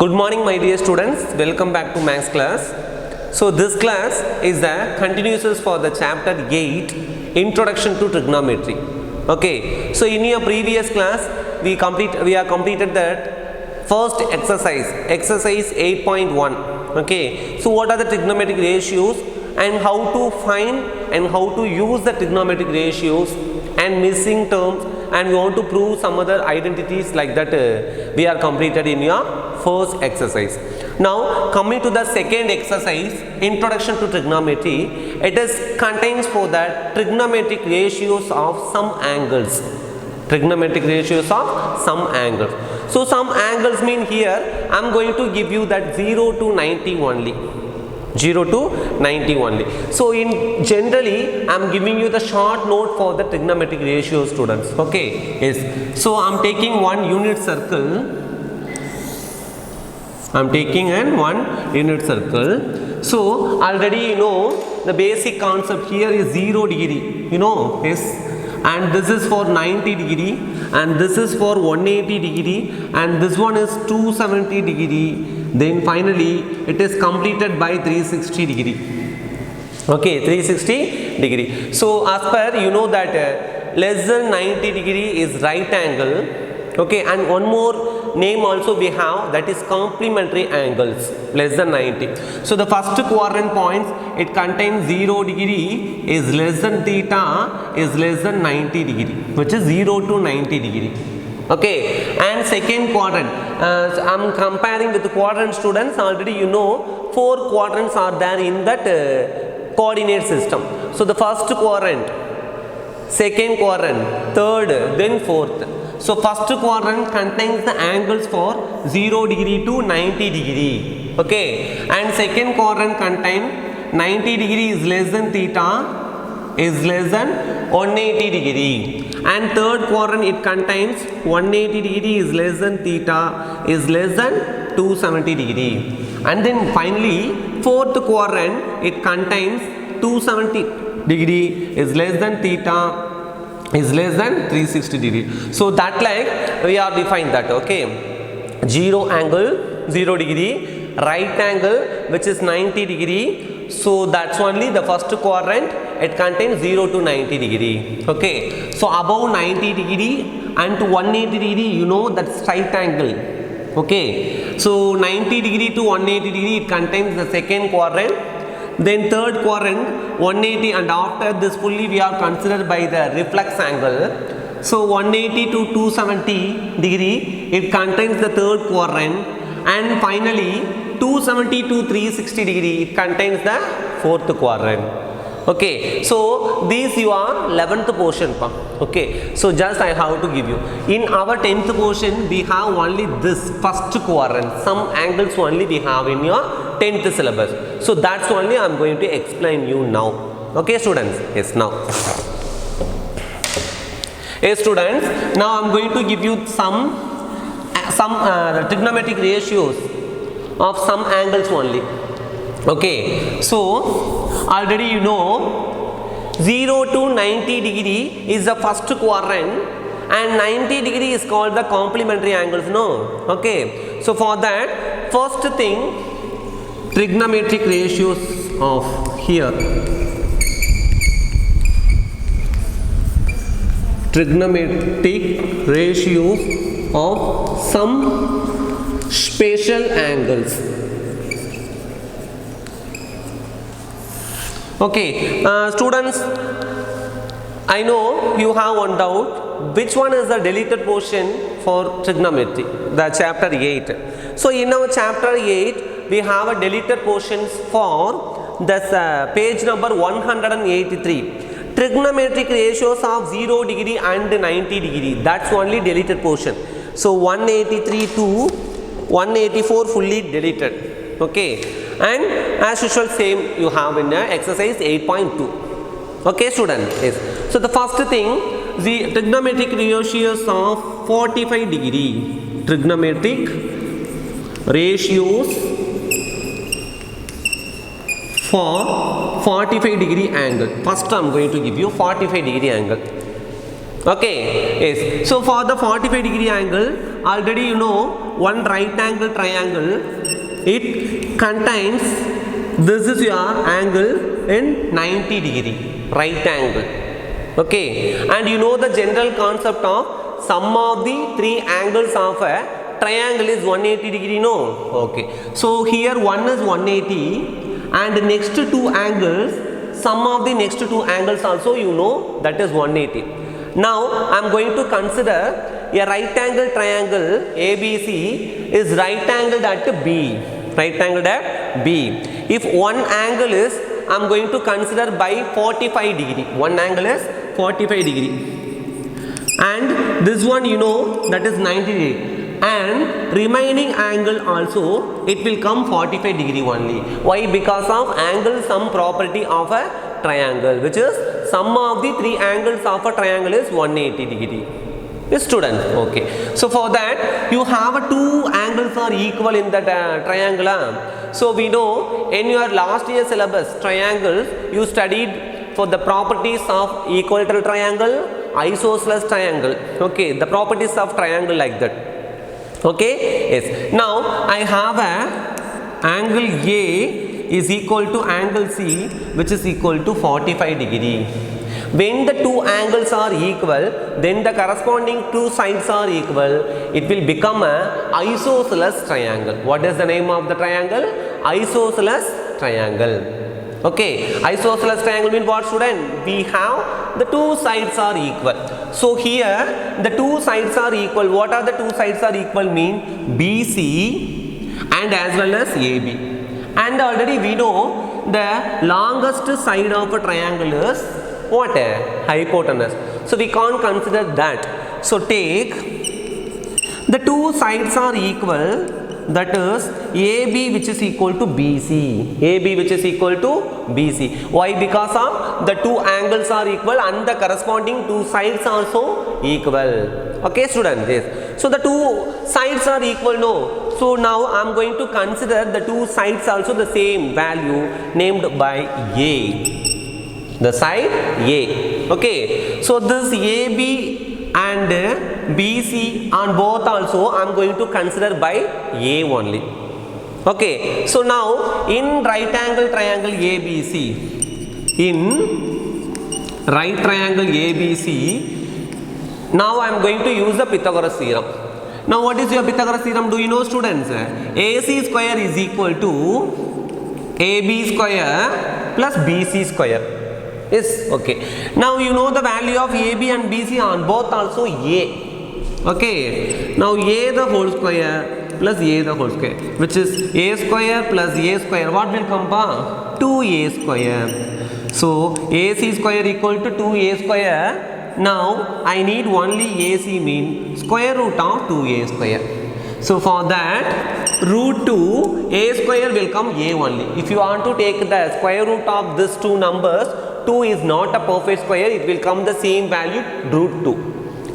Good morning my dear students, welcome back to Maths class. So this class is the continuation for the chapter 8 Introduction to Trigonometry. Okay, so in your previous class we have completed that first exercise 8.1. Okay, so what are the trigonometric ratios and how to find and how to use the trigonometric ratios and missing terms, and we want to prove some other identities like that we are completed in your first exercise. Now coming to the second exercise, Introduction to Trigonometry, it is contains for that trigonometric ratios of some angles. Trigonometric ratios of some angles. So some angles mean here I am going to give you that 0 to 90 only. 0 to 90 only. So in generally I am giving you the short note for the trigonometric ratio, students. Okay, yes. So I am taking one unit circle. I am taking one unit circle. So already you know the basic concept here is 0 degree. You know, yes. And this is for 90 degree, and this is for 180 degree, and this one is 270 degree. Then finally it is completed by 360 degree. Okay, 360 degree. So as per you know that less than 90 degree is right angle. Okay, and one more name also we have, that is complementary angles, less than 90. So the first quadrant points, it contains 0 degree is less than theta is less than 90 degree, which is 0 to 90 degree. Okay, and second quadrant, I am comparing with the quadrant, students. Already you know 4 quadrants are there in that coordinate system. So the first quadrant, second quadrant, third, then fourth. So first quadrant contains the angles for 0 degree to 90 degree. Okay, and second quadrant contains 90 degree is less than theta is less than 180 degree, and third quadrant it contains 180 degree is less than theta is less than 270 degree, and then finally fourth quadrant it contains 270 degree is less than theta is less than 360 degree. So that like we are defined that. Okay, 0 angle 0 degree, right angle which is 90 degree. So that's only the first quadrant, it contains 0 to 90 degree. Okay, so above 90 degree and to 180 degree, you know that's right angle. Okay, so 90 degree to 180 degree it contains the second quadrant. Then third quadrant 180, and after this fully we are considered by the reflex angle. So 180 to 270 degree it contains the third quadrant, and finally 270 to 360 degree it contains the fourth quadrant. Okay, so these you are 11th portion. Okay, so just I have to give you in our 10th portion we have only this first quadrant, some angles only we have in your 10th syllabus. So that's only I am going to explain you now. Okay students, yes. Now yes students, now I am going to give you some trigonometric ratios of some angles only. Okay, so already you know 0 to 90 degree is the first quadrant, and 90 degree is called the complementary angles. No, okay. So for that, first thing, trigonometric ratios of here. Trigonometric ratios of some spatial angles. Okay, students, I know you have one doubt, which one is the deleted portion for trigonometry, the chapter 8. So in our chapter 8 we have a deleted portions for this page number 183, trigonometric ratios of 0 degree and 90 degree, that's only deleted portion. So 183 to 184 fully deleted. Okay, and as usual same you have in exercise 8.2. Okay student, yes. So the first thing, the trigonometric ratios of 45 degree, trigonometric ratios for 45 degree angle. First I am going to give you 45 degree angle. Okay, yes. So for the 45 degree angle, already you know one right angle triangle, it contains, this is your angle in 90 degree, right angle. Okay, and you know the general concept of sum of the three angles of a triangle is 180 degree, no? Okay, so here one is 180 and the next two angles, sum of the next two angles also you know that is 180. Now I am going to consider a right angle triangle ABC is right angled at B, right angled at B. If one angle is, I am going to consider by 45 degree, one angle is 45 degree, and this one you know that is 90 degree, and remaining angle also it will come 45 degree only. Why? Because of angle sum property of a triangle, which is sum of the three angles of a triangle is 180 degree. Yes, student. Okay, so for that you have a two angles are equal in that triangle. So we know in your last year syllabus triangles you studied for the properties of equilateral triangle, isosceles triangle. Okay, the properties of triangle like that. Okay, yes. Now I have a angle A is equal to angle C, which is equal to 45 degree. When the two angles are equal, then the corresponding two sides are equal, it will become a isosceles triangle. What is the name of the triangle? Isosceles triangle. Okay, isosceles triangle means what, student? We have the two sides are equal. So here the two sides are equal. What are the two sides are equal mean? BC and as well as AB. And already we know the longest side of a triangle is what? Hypotenuse. So we can't consider that. So take the two sides are equal, that is AB which is equal to BC. AB which is equal to BC. Why? Because of the two angles are equal and the corresponding two sides also equal. Okay, students. Yes. So the two sides are equal, no? So now I am going to consider the two sides also the same value named by A. The side A. Okay, so this AB and BC on both also I am going to consider by A only. Okay, so now in right angle triangle ABC, in right triangle ABC, now I am going to use the Pythagoras theorem. Now what is your Pythagoras theorem? Do you know, students? AC square is equal to AB square plus BC square. Yes, okay. Now you know the value of AB and BC on both also A. Okay. Now A the whole square plus A the whole square, which is A square plus A square. What will come? 2A square. So AC square equal to 2A square. Now I need only AC mean square root of 2A square. So for that root 2 A square will come A only. If you want to take the square root of these two numbers, 2 is not a perfect square, it will come the same value root 2,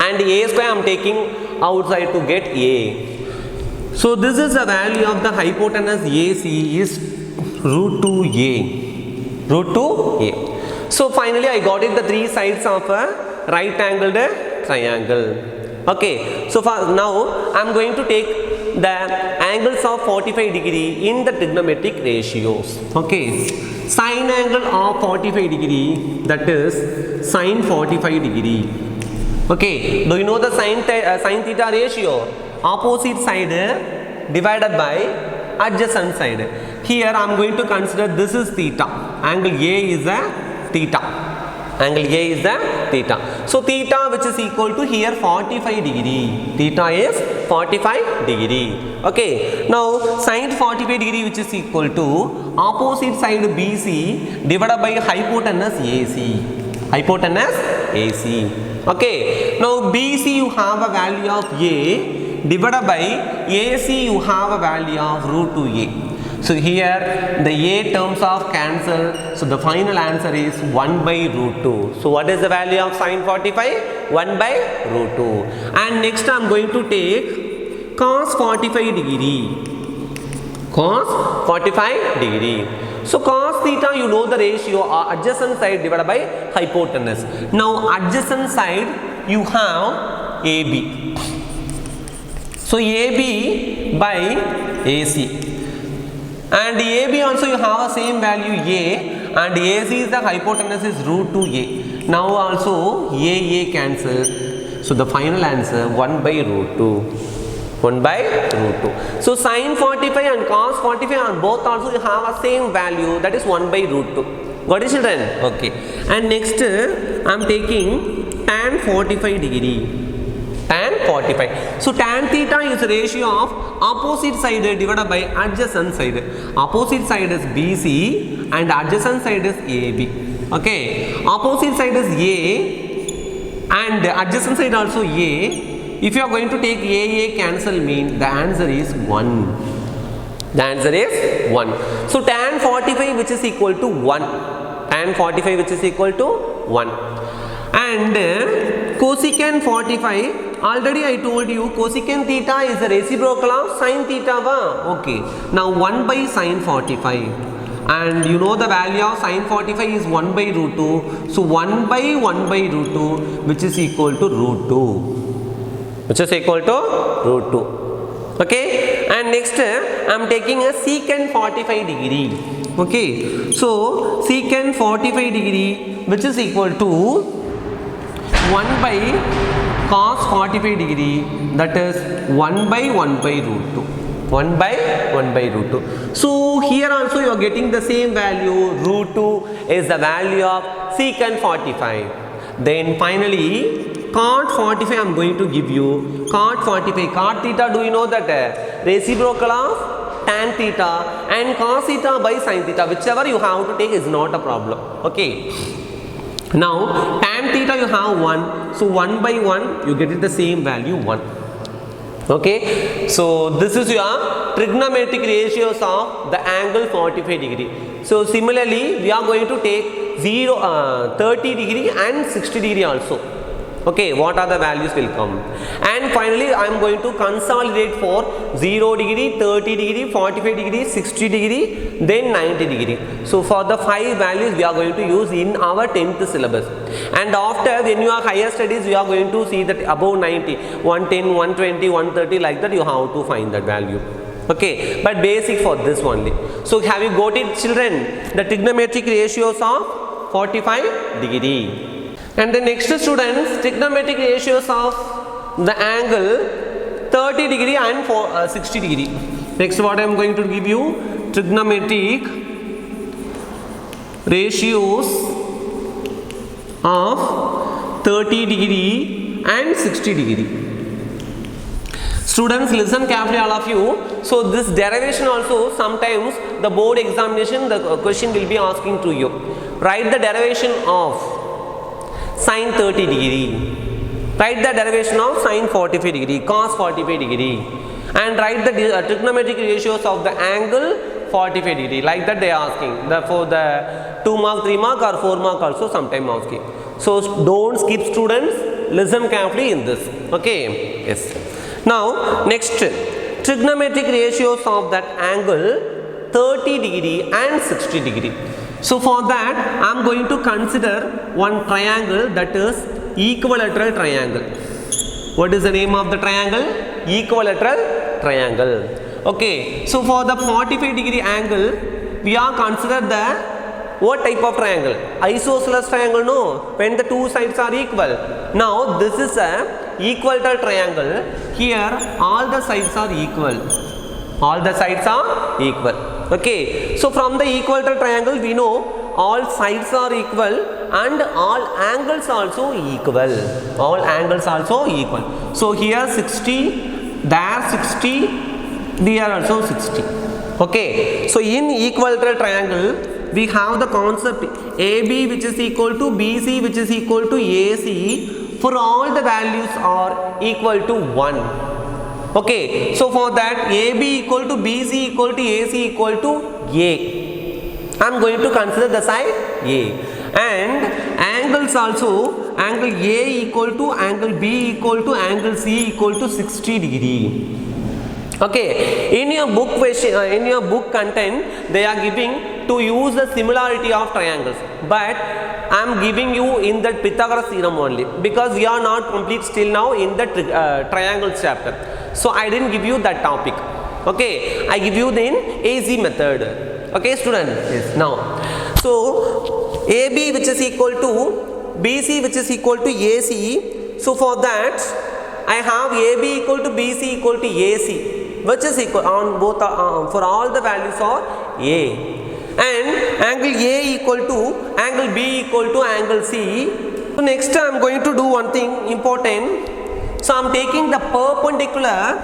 and A square I am taking outside to get A. So this is the value of the hypotenuse AC is root 2A, root 2A. So finally I got it, the three sides of a right angled triangle. Okay, so for now I am going to take the angles of 45 degree in the trigonometric ratios. Okay. Sine angle of 45 degree, that is sine 45 degree. Okay, do you know the sine theta ratio? Opposite side divided by adjacent side. Here I am going to consider this is theta. Angle A is a theta. Angle A is the theta. So theta which is equal to here 45 degree. Theta is 45 degree. Okay. Now sine 45 degree which is equal to opposite side BC divided by hypotenuse AC. Hypotenuse AC. Okay. Now BC you have a value of A divided by AC you have a value of root 2A. So here the A terms are cancelled. So the final answer is 1 by root 2. So what is the value of sine 45? 1 by root 2. And next I am going to take cos 45 degree. Cos 45 degree. So cos theta you know the ratio adjacent side divided by hypotenuse. Now adjacent side you have AB. So AB by AC, and AB also you have a same value A, and AC is the hypotenuse is root 2A. Now also AA cancel. So the final answer 1 by root 2. 1 by root 2. So sin 45 and cos 45 are both also you have a same value, that is 1 by root 2. Got it, children? Okay. And next I am taking tan 45 degree. Tan 45. So tan theta is the ratio of opposite side divided by adjacent side. Opposite side is BC and adjacent side is AB. Okay. Opposite side is A and adjacent side also A. If you are going to take AA cancel mean, the answer is 1. The answer is 1. So tan 45 which is equal to 1. Tan 45 which is equal to 1. And cosecant 45, already I told you cosecant theta is the reciprocal of sin theta. Okay. Now 1 by sin 45. And you know the value of sin 45 is 1 by root 2. So 1 by root 2 which is equal to root 2. Which is equal to root 2. Okay. And next I am taking a secant 45 degree. Okay. So secant 45 degree which is equal to 1 by cos 45 degree, that is 1 by root 2. 1 by root 2. So here also you are getting the same value, root 2 is the value of secant 45. Then finally cot 45 I am going to give you. Cot 45, cot theta, do you know that reciprocal of tan theta, and cos theta by sin theta, whichever you have to take is not a problem. Okay. Now tan theta you have 1, so 1 by 1 you get it the same value 1. Okay. So this is your trigonometric ratios of the angle 45 degree. So similarly we are going to take 30 degree and 60 degree also. Okay, what are the values will come. And finally I am going to consolidate for 0 degree, 30 degree, 45 degree, 60 degree, then 90 degree. So for the 5 values we are going to use in our 10th syllabus. And after when you are higher studies you are going to see that above 90, 110, 120, 130 like that you have to find that value. Okay, but basic for this only. So have you got it, children? The trigonometric ratios of 45 degree. And the next students, trigonometric ratios of the angle 30 degree and 60 degree. Next what I am going to give you, trigonometric ratios of 30 degree and 60 degree. Students, listen carefully all of you. So this derivation also sometimes the board examination the question will be asking to you. Write the derivation of sin 30 degree, write the derivation of sin 45 degree, cos 45 degree, and write the trigonometric ratios of the angle 45 degree, like that they are asking. For the 2 mark, 3 mark or 4 mark also sometime asking. So don't skip, students, listen carefully in this. Okay. Yes. Now next, trigonometric ratios of that angle 30 degree and 60 degree. So for that I am going to consider one triangle, that is equilateral triangle. What is the name of the triangle? Equilateral triangle. Okay. So for the 45 degree angle we are consider the what type of triangle? Isosceles triangle, no, when the two sides are equal. Now this is a equilateral triangle. Here all the sides are equal. All the sides are equal. Okay. So from the equilateral triangle we know all sides are equal and all angles also equal. All angles also equal. So here 60, there 60, there also 60. Okay. So in equilateral triangle we have the concept AB which is equal to BC which is equal to AC for all the values are equal to 1. Okay, so for that AB equal to BC equal to AC equal to A. I am going to consider the side A. And angles also, angle A equal to angle B equal to angle C equal to 60 degree. Okay, in your book question, in your book content, they are giving to use the similarity of triangles, but I am giving you in that Pythagoras theorem only, because we are not complete still now in the triangles chapter. So I didn't give you that topic. Okay, I give you then AZ method. Okay, student. Yes. Now, so AB which is equal to BC which is equal to AC. So for that, I have AB equal to BC equal to AC, which is equal on both for all the values are A, and angle A equal to angle B equal to angle C. So next I am going to do one thing important. So I am taking the perpendicular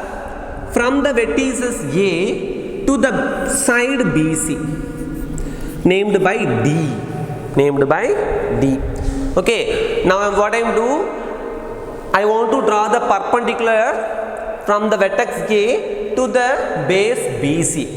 from the vertices A to the side BC, named by D. Okay, now what I am do, I want to draw the perpendicular from the vertex A to the base BC.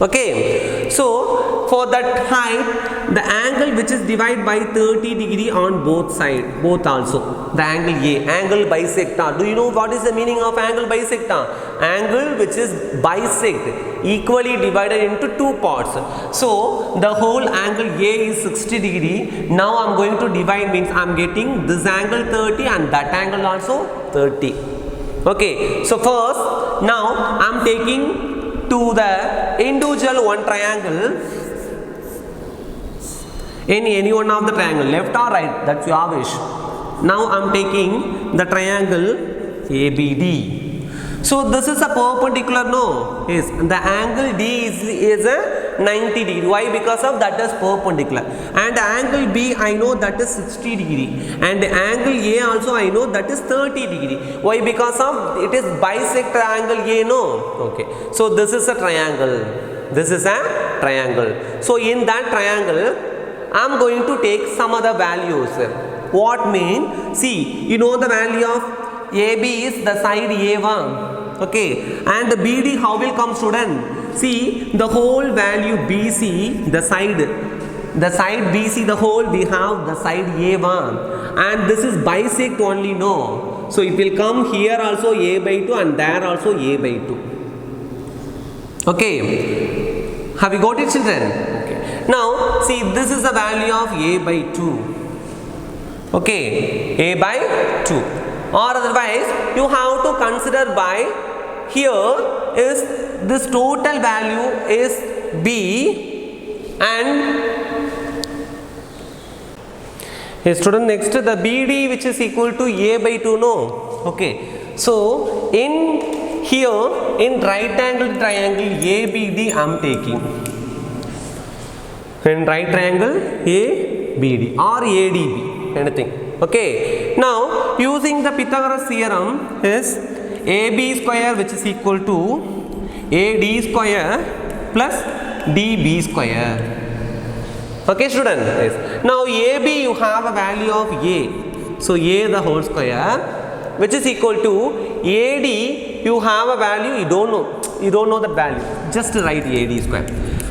Okay, so for that height, the angle which is divided by 30 degree on both sides, both also, the angle A, angle bisector. Do you know what is the meaning of angle bisector? Angle which is bisect, equally divided into two parts. So the whole angle A is 60 degree. Now I am going to divide, means I am getting this angle 30 and that angle also 30. Okay, so first now I am taking to the individual one triangle, in any one of the triangle, left or right, that's your wish. Now I am taking the triangle ABD. So this is a perpendicular, no? Yes, the angle D is a 90 degree. Why? Because of that is perpendicular. And angle B I know that is 60 degree. And angle A also I know that is 30 degree. Why? Because of it is bisect angle A, no? Okay. So this is a triangle. This is a triangle. So in that triangle, I am going to take some other values. What mean? See, you know the value of AB is the side A1, okay, and the BD how will come, student? See, the whole value BC, the side BC, the whole we have the side A1, and this is bisect only, no? So it will come here also A by 2 and there also A by 2. Okay, have you got it, children? Okay. Now see, this is the value of A by 2. Okay, A by 2. Or otherwise you have to consider by here is this total value is B, and yes, student, next the BD which is equal to A by 2, no? Okay, so in here in right angle triangle ABD I am taking, in right triangle ABD or ADB, anything. Okay, now using the Pythagoras theorem is AB square which is equal to AD square plus DB square. Okay, student. Yes. Now AB you have a value of A, so A the whole square, which is equal to AD you have a value, you don't know that value, just write AD square,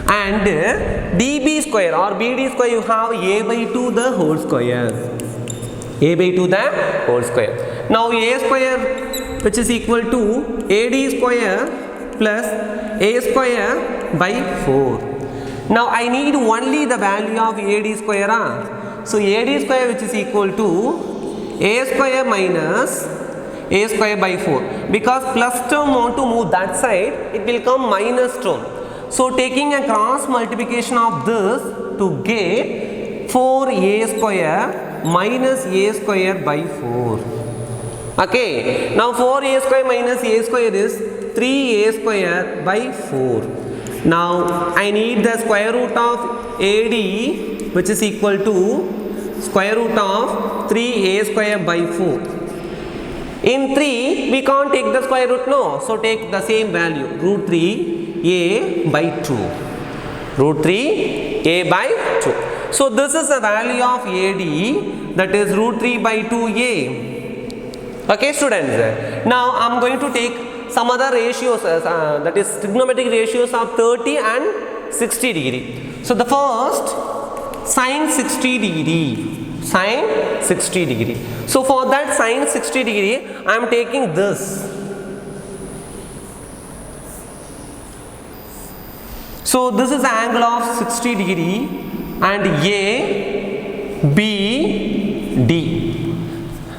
and DB square or BD square you have A by 2 the whole square. A by 2 the whole square. Now A square which is equal to AD square plus A square by 4. Now I need only the value of AD square. So AD square which is equal to A square minus A square by 4. Because plus term want to move that side, it will come minus term. So taking a cross multiplication of this to get 4A square minus A square by 4. Okay, now 4A square minus A square is 3A square by 4. Now I need the square root of AD which is equal to square root of 3A square by 4. In 3 we can't take the square root, no, so take the same value, root 3A by 2. Root 3A by 2. So this is the value of AD, that is root 3 by 2A. Okay, students. Now I am going to take some other ratios, that is trigonometric ratios of 30 and 60 degree. So the first, sine 60 degree. Sine 60 degree. So for that sine 60 degree, I am taking this. So this is the angle of 60 degree and A, B, D.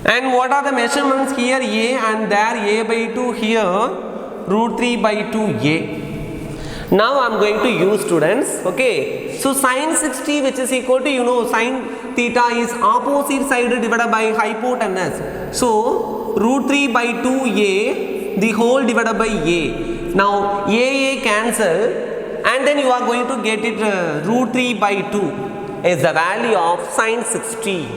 And what are the measurements here? A and there, A by 2 here, root 3 by 2A. Now I am going to use, students, okay. So sin 60, which is equal to, you know, sin theta is opposite side divided by hypotenuse. So root 3 by 2A, the whole divided by A. Now A cancel and then you are going to get it root 3 by 2 is the value of sin 60.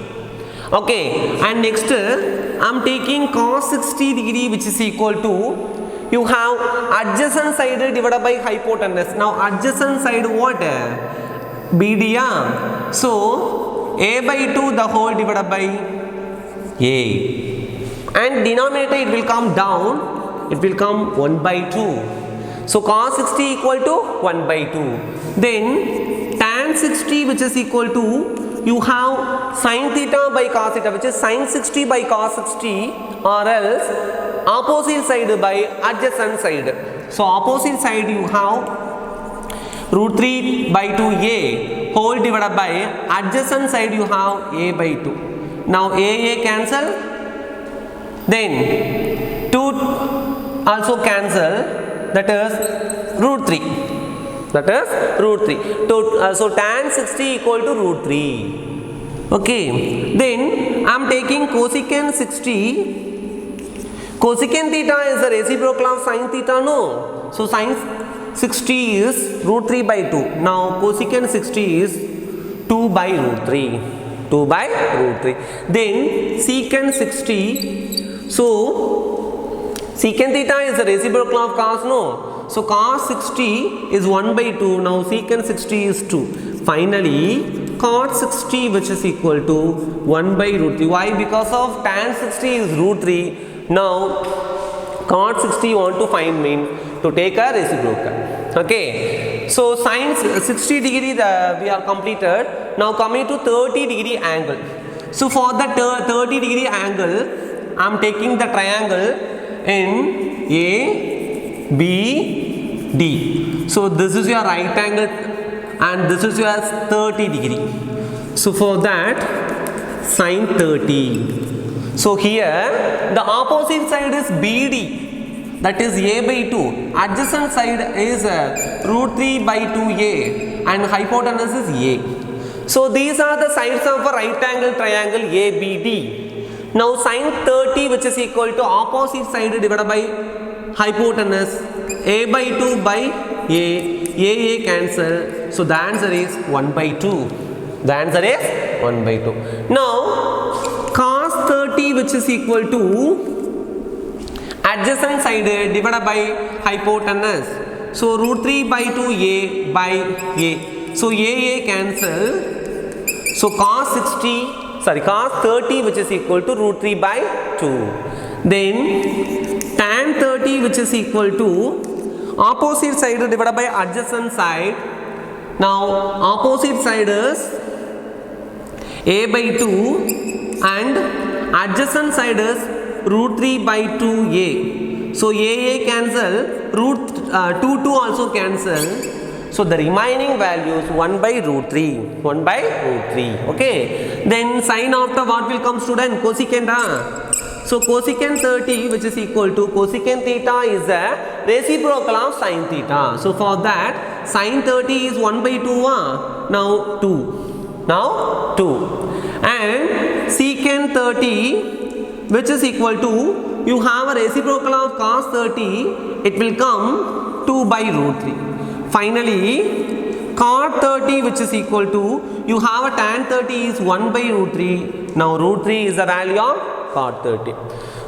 Okay, and next I am taking cos 60 degree, which is equal to, you have adjacent side divided by hypotenuse. Now adjacent side what? BD. So A by 2 the whole divided by A, and denominator it will come down, it will come 1 by 2. So cos 60 equal to 1 by 2. Then tan 60, which is equal to, you have sin theta by cos theta, which is sin 60 by cos 60, or else opposite side by adjacent side. So opposite side you have root 3 by 2A whole divided by adjacent side you have A by 2. Now A cancel, then 2 also cancel, that is root 3. That is root 3. So tan 60 equal to root 3. Okay. Then I am taking cosecant 60. Cosecant theta is the reciprocal of sin theta, no? So sin 60 is root 3 by 2. Now cosecant 60 is 2 by root 3. 2 by root 3. Then secant 60. So secant theta is the reciprocal of cos, no? So cos 60 is 1 by 2. Now secant 60 is 2. Finally cot 60, which is equal to 1 by root 3. Why? Because of tan 60 is root 3. Now cot 60 you want to find mean to take a reciprocal. Okay. So sin 60 degree we are completed. Now coming to 30 degree angle. So for the 30 degree angle, I am taking the triangle in A, B, D. So this is your right angle and this is your 30 degree. So for that, sin 30. So here the opposite side is BD, that is A by 2. Adjacent side is root 3 by 2A and hypotenuse is A. So these are the sides of a right angle triangle ABD. Now sin 30, which is equal to opposite side divided by hypotenuse, A by 2 by A cancel. So the answer is 1 by 2. The answer is 1 by 2. Now cos 30, which is equal to adjacent side divided by hypotenuse. So root 3 by 2A by A. So A cancel. So cos 30, which is equal to root 3 by 2. Then tan 30, which is equal to opposite side divided by adjacent side. Now opposite side is A by 2 and adjacent side is root 3 by 2A. So A cancel, root 2 also cancel. So the remaining value is 1 by root 3. 1 by root 3. Okay. Then sin after what will come, student? Cosecant. So cosecant 30, which is equal to cosecant theta is a reciprocal of sin theta. So for that, sin 30 is 1 by 2. Now 2. Now 2. And secant 30, which is equal to, you have a reciprocal of cos 30, it will come 2 by root 3. Finally, cot 30, which is equal to, you have a tan 30 is 1 by root 3. Now root 3 is the value of cot 30.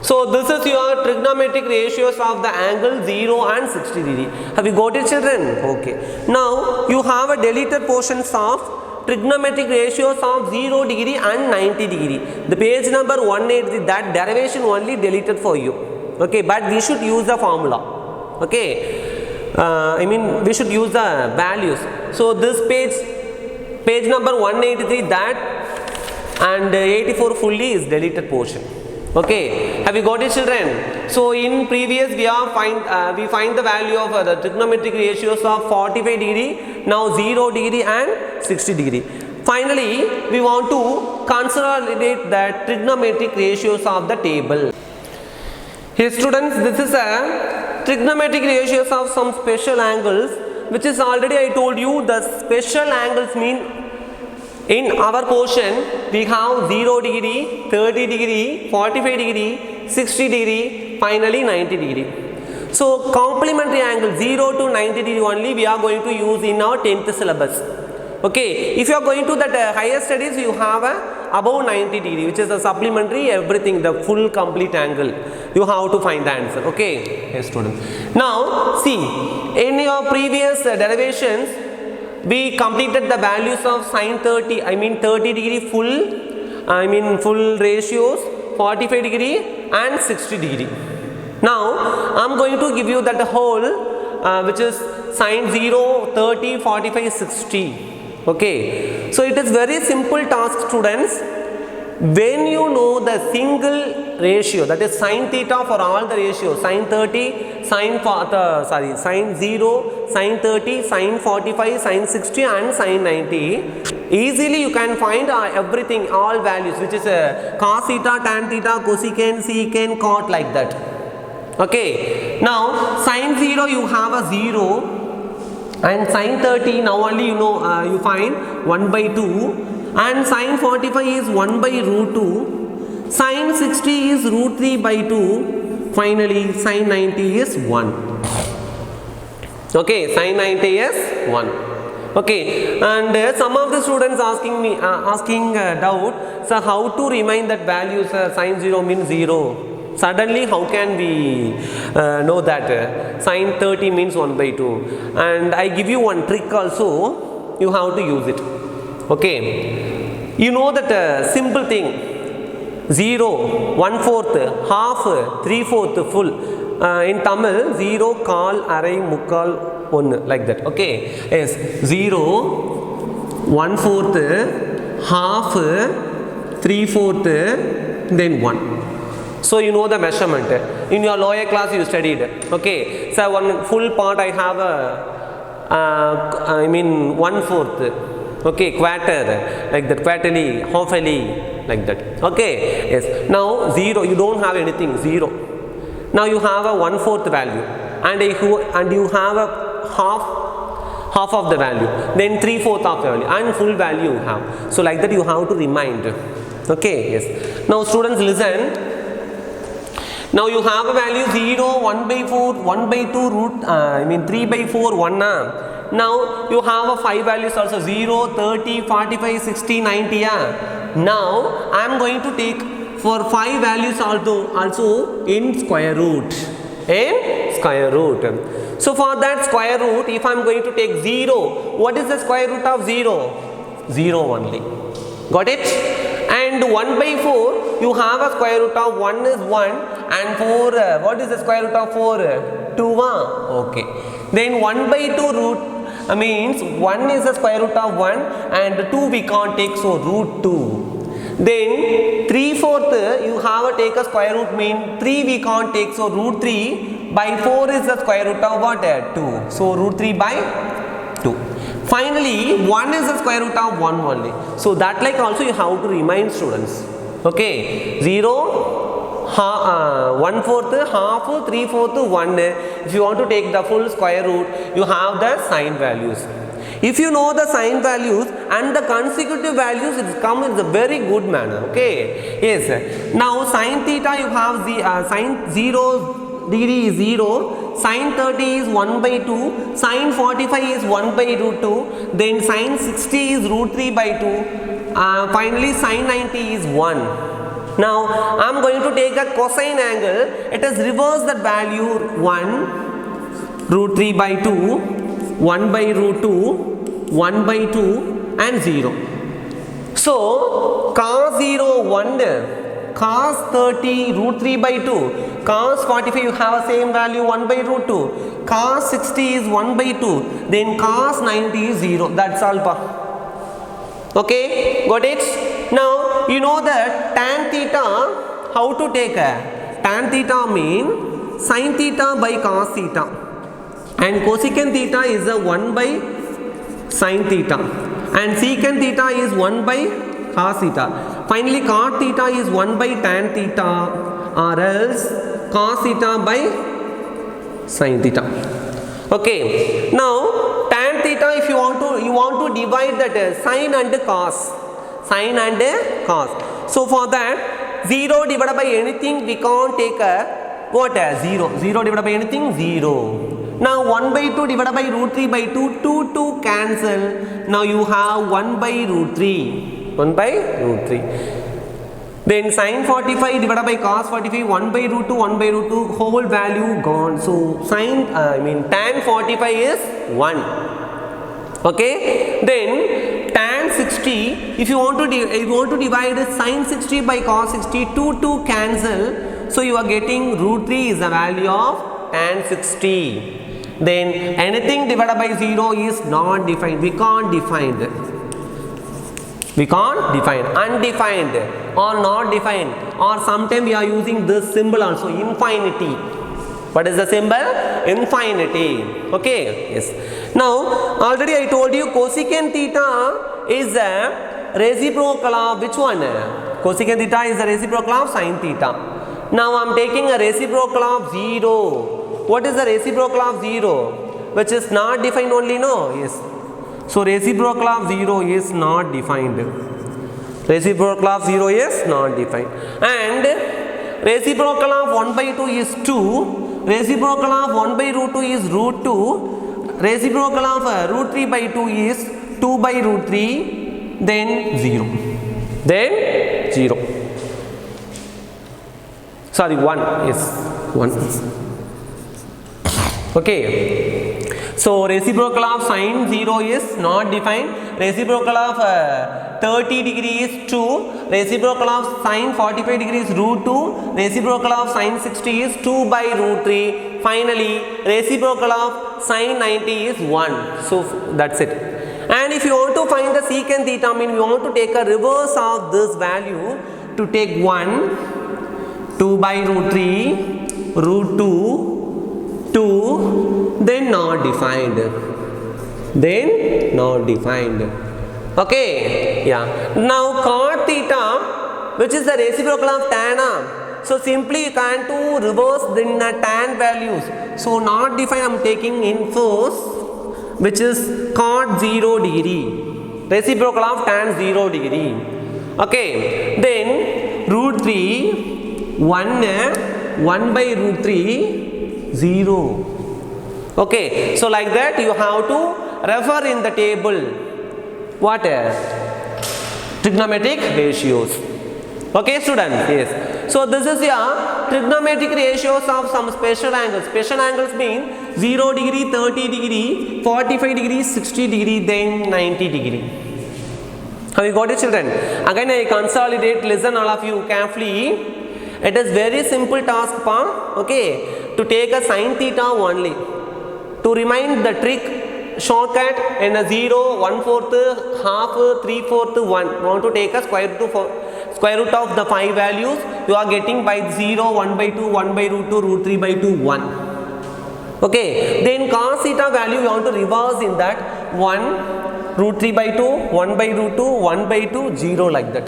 So this is your trigonometric ratios of the angle 0 and 60 degree. Have you got it, children? Okay. Now you have a deleted portions of trigonometric ratios of 0 degree and 90 degree. The page number 183, that derivation only deleted for you. Okay, but we should use the formula. Okay. We should use the values. So this page number 183, that and 84 fully is deleted portion. Okay, have you got it, children? So in previous we find the value of the trigonometric ratios of 45 degree, now 0 degree and 60 degree. Finally, we want to consolidate the trigonometric ratios of the table. Here students, this is a trigonometric ratios of some special angles, which is already I told you the special angles mean in our portion we have 0 degree, 30 degree, 45 degree, 60 degree, finally 90 degree. So complementary angle 0 to 90 degree only we are going to use in our 10th syllabus. Okay, if you are going to that higher studies, you have a above 90 degree, which is the supplementary everything, the full complete angle. You have to find the answer. Okay, yes students. Now see, in your previous derivations, we completed the values of sine 30, 30 degree full ratios, 45 degree and 60 degree. Now I am going to give you that whole which is sine 0, 30, 45, 60. Okay, so it is very simple task students. When you know the single ratio, that is sine theta for all the ratios, sine 30, sine 0, sine 30, sine 45, sine 60 and sine 90, easily you can find everything, all values, which is cos theta, tan theta, cosecant, secant, cot, like that. Okay, now sine 0 you have a 0 and sine 30 now only you know you find 1 by 2. And sine 45 is 1 by root 2, sine 60 is root 3 by 2, finally sine 90 is 1. Okay, sine 90 is 1. Okay, and some of the students asking doubt, so how to remind that values sine 0 means 0. Suddenly how can we know that sine 30 means 1 by 2, and I give you one trick also, you have to use it. Okay, you know that simple thing, 0, 1/4, half, 3/4, full. In Tamil, 0, kal, arai, mukkal, 1, like that. Okay, yes, 0, 1/4, half, 3/4, then 1. So you know the measurement. In your lower class you studied. Okay, so one full part I have a 1/4. Okay, quarter, like that, quarterly, halfly, like that. Okay, yes. Now 0, you don't have anything, 0. Now you have a 1/4 value, and you have a half of the value, then 3/4 of the value, and full value you have. So like that you have to remind. Okay, yes. Now students listen. Now you have a value 0, 1 by 4, 1 by 2 root, 3 by 4, 1. Now you have a 5 values also, 0, 30, 45, 60, 90. Now I am going to take for 5 values also in square root. So for that square root, if I am going to take 0, what is the square root of 0? 0 only. Got it? And 1 by 4, you have a square root of 1 is 1, and 4, what is the square root of 4? 2. Okay. Then 1 by 2 root means 1 is the square root of 1 and 2 we can't take, so root 2. Then 3/4 you have to take a square root, mean 3 we can't take, so root 3 by 4 is the square root of what? 2. So root 3 by 2. Finally 1 is the square root of 1 only. So that like also you have to remind students. Okay, 0, 1/4, half, 3/4, 1. If you want to take the full square root, you have the sign values. If you know the sign values and the consecutive values, it comes in a very good manner. Okay, yes. Now sin theta you have the sin 0 degree is 0, sin 30 is 1 by 2, sin 45 is 1 by root 2, then sin 60 is root 3 by 2, finally sin 90 is 1. Now I am going to take a cosine angle. It is reverse that value 1, root 3 by 2, 1 by root 2, 1 by 2 and 0. So cos 0 1, cos 30 root 3 by 2, cos 45 you have a same value 1 by root 2, cos 60 is 1 by 2, then cos 90 is 0. That's all. Okay, got it? Now you know that tan theta how to take a tan theta mean sin theta by cos theta, and cosecant theta is a 1 by sin theta, and secant theta is 1 by cos theta. Finally cot theta is 1 by tan theta, or else cos theta by sin theta. Okay, now tan theta, if you want to divide that sin and cos, so for that 0 divided by anything we can't take a what, 0 divided by anything 0. Now 1 by 2 divided by root 3 by 2, 2 cancel. Now you have 1 by root 3. Then sin 45 divided by cos 45, 1 by root 2, whole value gone. So tan 45 is 1. Okay, then tan 60, if you want to divide sin 60 by cos 60, 2 cancel. So you are getting root 3 is the value of tan 60. Then anything divided by 0 is not defined. We can't define, undefined or not defined, or sometimes we are using this symbol also, infinity. What is the symbol? Infinity. Okay, yes. Now already I told you cosecant theta is a reciprocal of which one? Cosecant theta is a reciprocal of sin theta. Now I am taking a reciprocal of 0. What is the reciprocal of 0? Which is not defined only, no? Yes. So reciprocal of 0 is not defined. Reciprocal of 0 is not defined. And reciprocal of 1 by 2 is 2. Reciprocal of 1 by root 2 is root 2. Reciprocal of root 3 by 2 is 2 by root 3. Then 0. Then 0. Sorry, 1 is 1. Okay. So reciprocal of sin 0 is not defined. Reciprocal of 30 degree is 2. Reciprocal of sin 45 degree is root 2. Reciprocal of sin 60 is 2 by root 3. Finally reciprocal of sin 90 is 1. So that's it. And if you want to find the secant theta, we want to take a reverse of this value, to take 1, 2 by root 3, root 2, 2, then not defined. Okay, yeah. Now cot theta, which is the reciprocal of tan, so simply you can to reverse in the tan values. So not defined, I am taking in first, which is cot 0 degree, reciprocal of tan 0 degree. Okay, then root 3, 1 by root 3, 0. Okay, so like that you have to refer in the table what? Trigonometric ratios. Okay students, yes. So this is your trigonometric ratios of some special angles. Special angles mean 0 degree, 30 degree, 45 degree, 60 degree, then 90 degree. Have you got it children? Again I consolidate, listen all of you carefully. It is very simple task, okay, to take a sin theta only. To remind the trick, shortcut in a 0, 1/4, half, 3/4, 1. Want to take a square root of the 5 values. You are getting by 0, 1 by 2, 1 by root 2, root 3 by 2, 1. Okay. Then cos theta value you want to reverse in that 1, root 3 by 2, 1 by root 2, 1 by 2, 0 like that.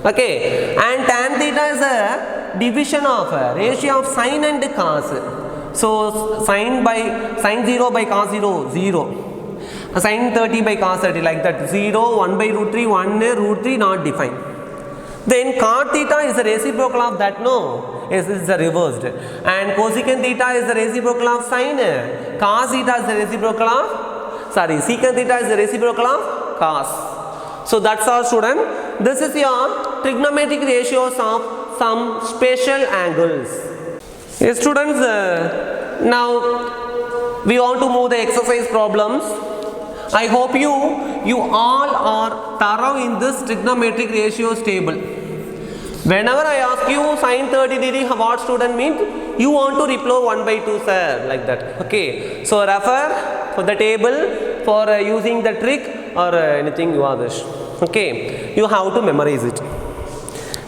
Okay. And tan theta is a division of ratio of sin and cos. So sin 0 by cos 0, 0. Sin 30 by cos 30 like that, 0, 1 by root 3, 1 root 3 not defined. Then cot theta is the reciprocal of that, no? Yes, this is the reversed. And cosecant theta is the reciprocal of sin. Cos theta is the reciprocal of, secant theta is the reciprocal of cos. So that's all student. This is your trigonometric ratios of some special angles. Yes students, now we want to move the exercise problems. I hope you all are thorough in this trigonometric ratios table. Whenever I ask you sin 30 degree, what student means? You want to reply 1 by 2 sir, like that. Okay. So refer for the table for using the trick or anything you are wish. Okay. You have to memorize it.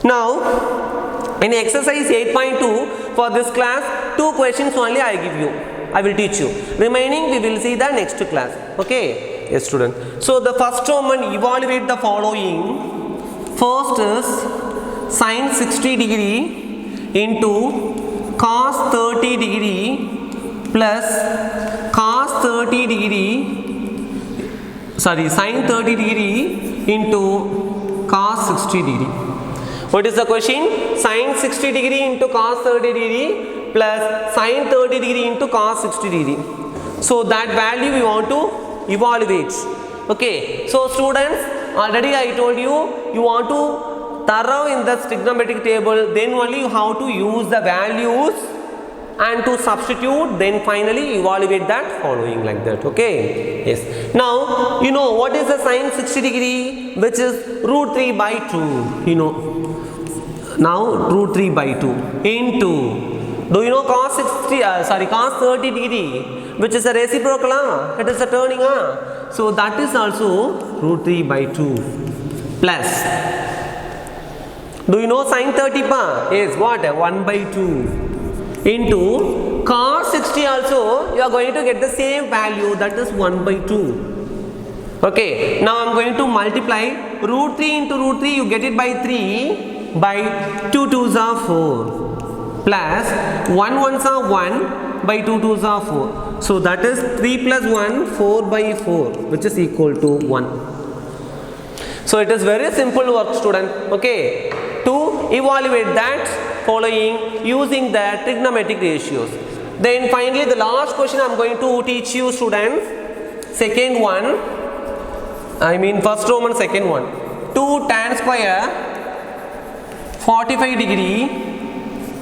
Now In exercise 8.2 for this class, 2 questions only I give you. I will teach you. Remaining we will see the next class. Okay? Yes, student. So the first one, evaluate the following. First is sin 60 degree into cos 30 degree plus cos 30 degree, sorry, sin 30 degree into cos 60 degree. What is the question? Sin 60 degree into cos 30 degree plus sin 30 degree into cos 60 degree. So that value we want to evaluate. Okay. So students, already I told you, you want to thorough in the trigonometric table, then only you have to use the values and to substitute, then finally evaluate that following like that. Okay. Yes. Now you know what is the sin 60 degree, which is root 3 by 2. You know. Now root 3 by 2 into, do you know cos 30 degree, which is a reciprocal, it is a turning, so that is also root 3 by 2 plus, do you know sin 30 is what? 1 by 2 into cos 60 also you are going to get the same value, that is 1 by 2. Okay, now I am going to multiply root 3 into root 3, you get it by 3 by 2 2s are 4 plus 1 1s are 1 by 2 2s are 4. So that is 3 plus 1, 4 by 4, which is equal to 1. So it is very simple work, student. Okay, to evaluate that following using the trigonometric ratios. Then finally the last question I am going to teach you, students. Second one, I mean first Roman, second one. 2 tan square 45 degree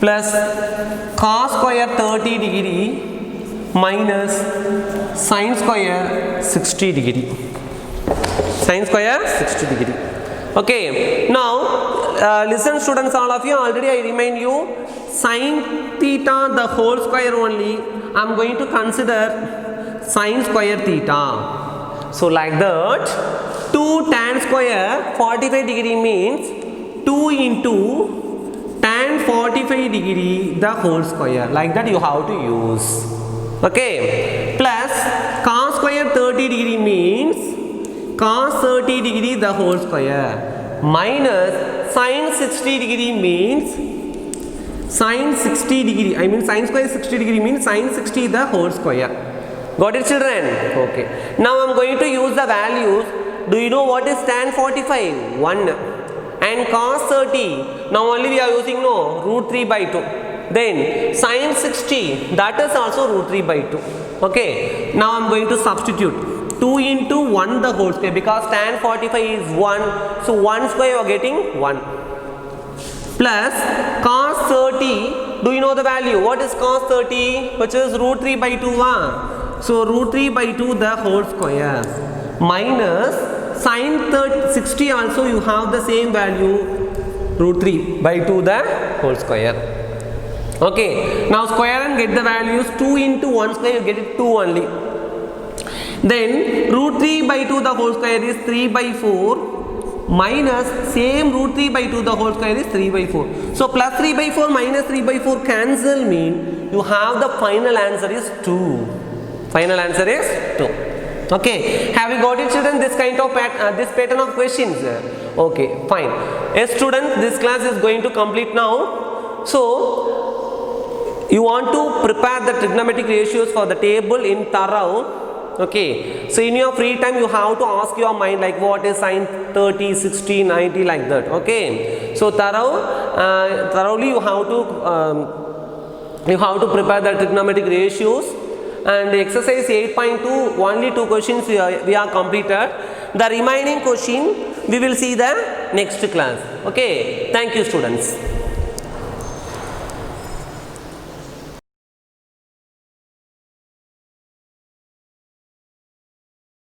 plus cos square 30 degree minus sin square 60 degree. Sin square 60 degree. Okay. Now listen students, all of you, already I remind you, sin theta the whole square only I am going to consider sin square theta. So like that, 2 tan square 45 degree means 2 into tan 45 degree the whole square, like that you have to use. Okay, plus cos square 30 degree means cos 30 degree the whole square minus sin 60 degree means sin 60 degree, I mean sin square 60 degree means sin 60 the whole square. Got it, children? Okay. Now I am going to use the values. Do you know what is tan 45? 1. And cos 30, now only we are using root 3 by 2. Then sin 60, that is also root 3 by 2. Okay. Now I am going to substitute 2 into 1 the whole square, because tan 45 is 1. So 1 square you are getting 1. Plus cos 30, do you know the value? What is cos 30? Which is root 3 by 2. So root 3 by 2 the whole square minus sin 60 also you have the same value, root 3 by 2 the whole square. Okay. Now square and get the values. 2 into 1 square you get it 2 only. Then root 3 by 2 the whole square is 3 by 4 minus same root 3 by 2 the whole square is 3 by 4. So plus 3 by 4 minus 3 by 4 cancel, mean you have the final answer is 2. Final answer is 2. Okay, have you got it, children, this kind of this pattern of questions? Okay, fine. Yes, students, this class is going to complete now. So you want to prepare the trigonometric ratios for the table in thorough. Okay, so in your free time you have to ask your mind like what is sin 30, 60, 90 like that. Okay, so thoroughly you have to prepare the trigonometric ratios. And exercise 8.2, only 2 questions we are completed. The remaining question we will see the next class. Okay, thank you, students.